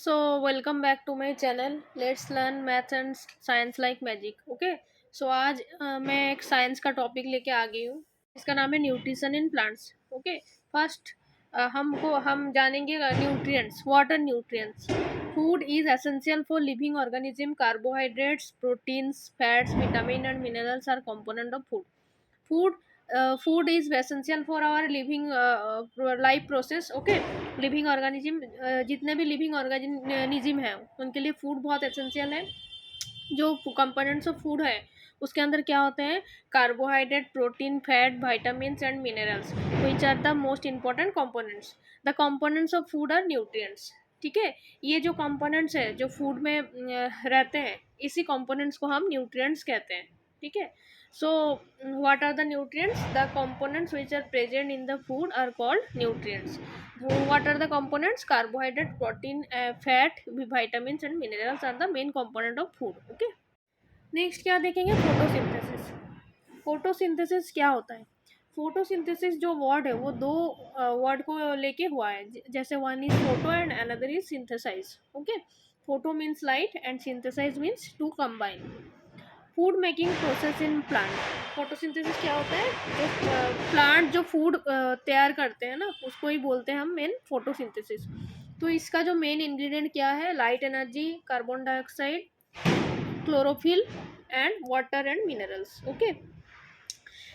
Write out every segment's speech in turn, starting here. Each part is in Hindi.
So welcome back to my channel. Let's learn math and science like magic. Okay. So आज मैं एक साइंस का टॉपिक लेके आ गई हूँ. इसका नाम है nutrition in plants. Okay. First हम जानेंगे nutrients. What are nutrients? Food is essential for living organism. Carbohydrates, proteins, fats, vitamin and minerals are component of food. food food is essential for our living life process. Okay. Living organism, जितने भी लिविंग ऑर्गेनिज्म हैं उनके लिए फूड बहुत एसेंशियल है. जो कंपोनेंट्स ऑफ फूड है उसके अंदर क्या होते हैं? Carbohydrate, protein, fat, vitamins and minerals which are the most important components. The components of food are nutrients. ठीक है. ये जो कंपोनेंट्स है जो फूड में रहते हैं इसी कंपोनेंट्स को हम न्यूट्रिएंट्स कहते हैं. ठीक है. So what are the nutrients? The components which are present in the food are called nutrients. What are the components? Carbohydrate, protein, fat, vitamins and minerals are the main component of food. Okay. Next क्या देखेंगे? फोटोसिंथेसिस. फोटोसिंथेसिस क्या होता है? फोटोसिंथेसिस जो वर्ड है वो दो वर्ड को लेके हुआ है. जैसे one is photo and another is synthesize. Okay. Photo means light and synthesize means to combine. Food making process in plant. Photosynthesis क्या होता है? जो प्लांट जो फूड तैयार करते हैं ना उसको ही बोलते हैं हम मेन फोटोसिंथेसिस. तो इसका जो मेन इंग्रेडिएंट क्या है? Light energy, carbon dioxide, chlorophyll and water and minerals. Okay.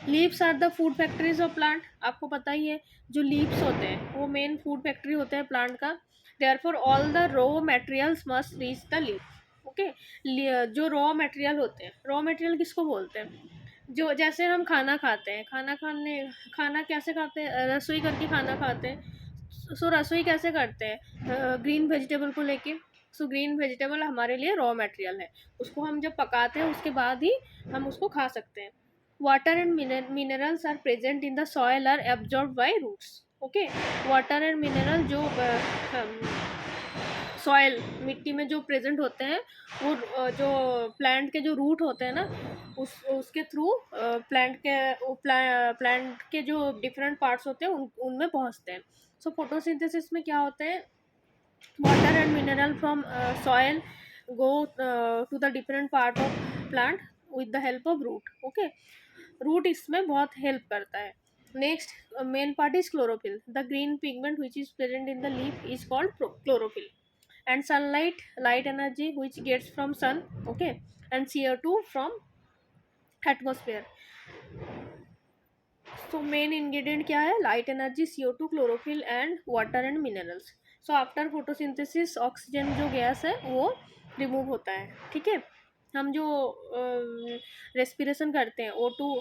Leaves are the food factories of plant. आपको पता ही है जो लीव्स होते हैं वो मेन फूड फैक्ट्री होते हैं प्लांट का. Therefore all the raw materials must reach the leave. Okay. जो रॉ मटेरियल होते हैं, रॉ मटेरियल किसको बोलते हैं? जो जैसे हम खाना खाते हैं, खाना कैसे खाते हैं? रसोई करके खाना खाते हैं. सो रसोई कैसे करते हैं? ग्रीन वेजिटेबल को लेके. सो ग्रीन वेजिटेबल हमारे लिए रॉ मटेरियल है. उसको हम जब पकाते हैं उसके बाद ही हम उसको खा सकते हैं. Water and minerals are present in the soil are absorb by roots. Okay. Water and mineral जो सॉइल मिट्टी में जो प्रेजेंट होते हैं वो जो प्लांट के जो रूट होते हैं ना उसके थ्रू प्लांट के जो डिफरेंट पार्ट्स होते हैं उनमें पहुंचते हैं. सो फोटोसिंथेसिस में क्या होते हैं? Water and mineral from soil go to the different part of plant with the help of root. Okay. Root इसमें बहुत हेल्प करता है. Next main part is chlorophyll. The green pigment which is present in the leaf is called chlorophyll. And sunlight, light energy which gets from sun. Okay. And CO2 from atmosphere. So main ingredient क्या है? Light energy, CO2, chlorophyll and water and minerals. So after photosynthesis oxygen जो गैस है वो रिमूव होता है. ठीक है. हम जो रेस्पिरेशन करते हैं O2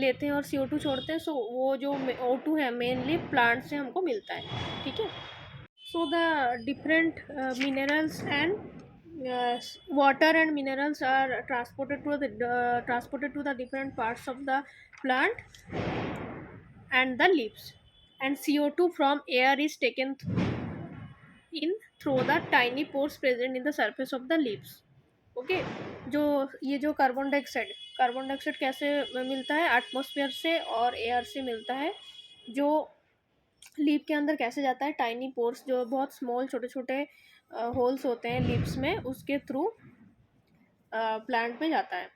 लेते हैं और CO2 छोड़ते हैं. सो वो जो O2 है मेनली प्लांट से हमको मिलता है. ठीक है. So the different minerals and water and minerals are transported to the different parts of the plant and the leaves, and CO2 from air is taken in through the tiny pores present in the surface of the leaves. Okay. जो कार्बन डाइऑक्साइड कैसे मिलता है? एटमॉस्फेयर से और एयर से मिलता है. जो लीफ के अंदर कैसे जाता है? टाइनी पोर्स, जो बहुत स्मॉल छोटे छोटे होल्स होते हैं लीव्स में, उसके थ्रू प्लांट में जाता है.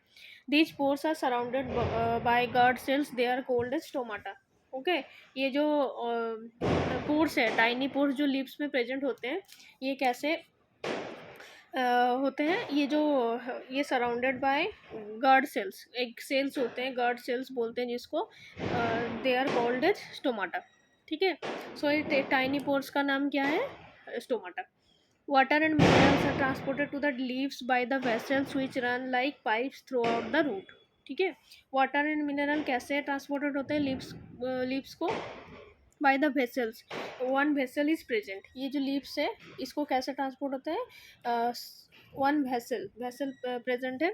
These pores are surrounded by guard cells. They are called as stomata. Okay. ये जो पोर्स है, टाइनी पोर्स जो लीव्स में प्रेजेंट होते हैं, ये कैसे होते हैं? ये सराउंडेड बाय गार्ड सेल्स. एक सेल्स होते हैं, गार्ड सेल्स बोलते हैं जिसको. They are called as stomata. ठीक है. सो ये टाइनी पोर्स का नाम क्या है? Stomata. Water and minerals are transported to the leaves by the vessels which run like pipes throughout the root. ठीक है. वाटर एंड मिनरल कैसे ट्रांसपोर्टेड होते हैं लीव्स को? By the vessels. One vessel is present. ये जो लीव्स है इसको कैसे ट्रांसपोर्ट होता है? वन वेसल प्रेजेंट है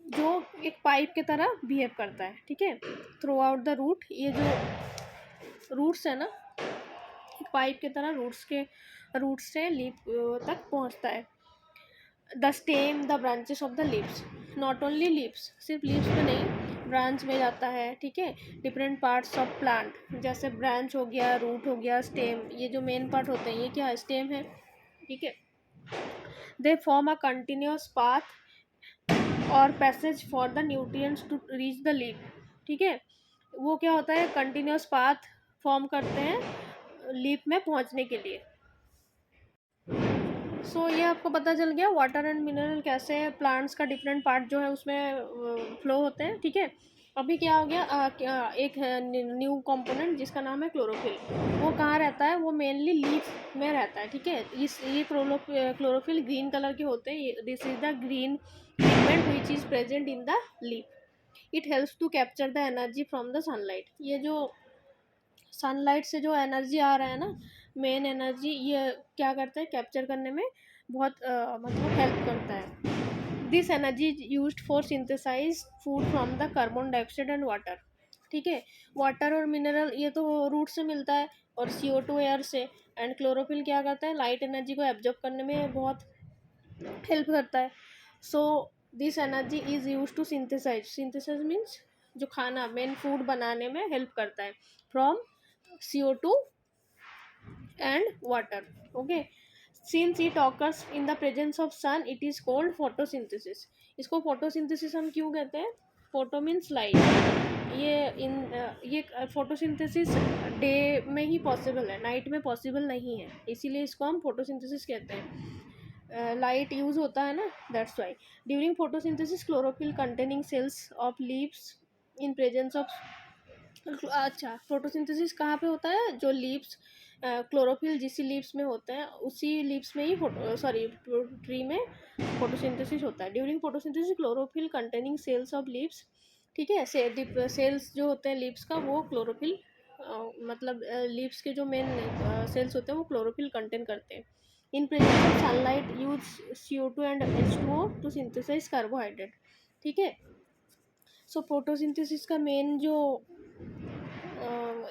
जो एक पाइप की तरह बिहेव करता है. ठीक है. Throughout the root. ये जो रूट्स है ना पाइप की तरह रूट से लीफ तक पहुंचता है. The stem, the branches of the leaves. Not only leaves, सिर्फ लीव्स पे नहीं, ब्रांच में जाता है, ठीक है। डिफरेंट पार्ट्स ऑफ प्लांट, जैसे ब्रांच हो गया, रूट हो गया, स्टेम, ये जो मेन पार्ट होते हैं ये क्या है, स्टेम है, ठीक है। They form a continuous path और passage for the nutrients to reach the leaf, ठीक है। वो क्या होता है, कंटिन्यूस पाथ फॉर्म करते हैं लीफ में पहुंचने के लिए। सो ये आपको पता चल गया वाटर एंड मिनरल कैसे प्लांट्स का डिफरेंट पार्ट जो है उसमें फ्लो होते हैं, ठीक है। अभी क्या हो गया, एक न्यू कंपोनेंट जिसका नाम है क्लोरोफिल। वो कहाँ रहता है, वो मेनली लीफ में रहता है, ठीक है। ये क्लोरोफिल ग्रीन कलर के होते हैं। This is the green pigment which is present in the leaf. It helps to capture the energy from the sunlight. ये जो सनलाइट से जो एनर्जी आ रहा है ना, मेन एनर्जी, ये क्या करता है, कैप्चर करने में बहुत मतलब हेल्प करता है। This energy is used for synthesise food from the carbon dioxide and water, ठीक है। वाटर और मिनरल ये तो रूट से मिलता है और CO2 एयर से। एंड क्लोरोफिल क्या करता है, लाइट एनर्जी को एब्जॉर्ब करने में बहुत हेल्प करता है। So this energy is use to synthesise means जो खाना मेन फूड बनाने में हेल्प करता है from CO2 and water, okay. Since it occurs in the presence of sun, it is called photosynthesis. इसको photosynthesis हम क्यों कहते हैं, photo means light। ये photosynthesis डे में ही पॉसिबल है, नाइट में पॉसिबल नहीं है, इसीलिए इसको हम photosynthesis कहते हैं। लाइट यूज होता है ना, that's why. During photosynthesis chlorophyll containing cells of leaves in presence of, अच्छा फोटोसिंथेसिस कहाँ पे होता है, जो लीव्स क्लोरोफिल जिस लीव्स में होते हैं उसी लीव्स में ही ट्री में फोटोसिंथेसिस होता है। During photosynthesis chlorophyll containing cells of leaves, ठीक है। सेल्स जो होते हैं लीव्स का वो क्लोरोफिल मतलब लीव्स के जो मेन सेल्स होते हैं वो क्लोरोफिल कंटेन करते हैं। In presence of sunlight use CO2 and H2O to synthesise carbohydrate, ठीक है। सो फोटोसिंथेसिस का मेन जो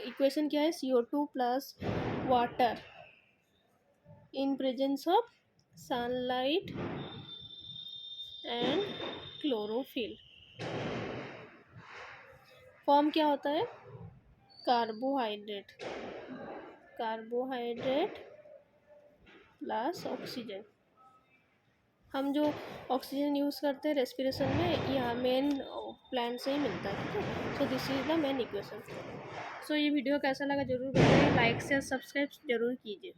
इक्वेशन क्या है, CO2 plus water in presence of sunlight and chlorophyll. Form क्या होता है, कार्बोहाइड्रेट प्लस ऑक्सीजन। हम जो ऑक्सीजन यूज़ करते हैं रेस्पिरेशन में, यहाँ मेन प्लांट से ही मिलता है, ठीक है। So this is the main equation. So ये वीडियो कैसा लगा जरूर बताइए, लाइक से सब्सक्राइब जरूर कीजिए।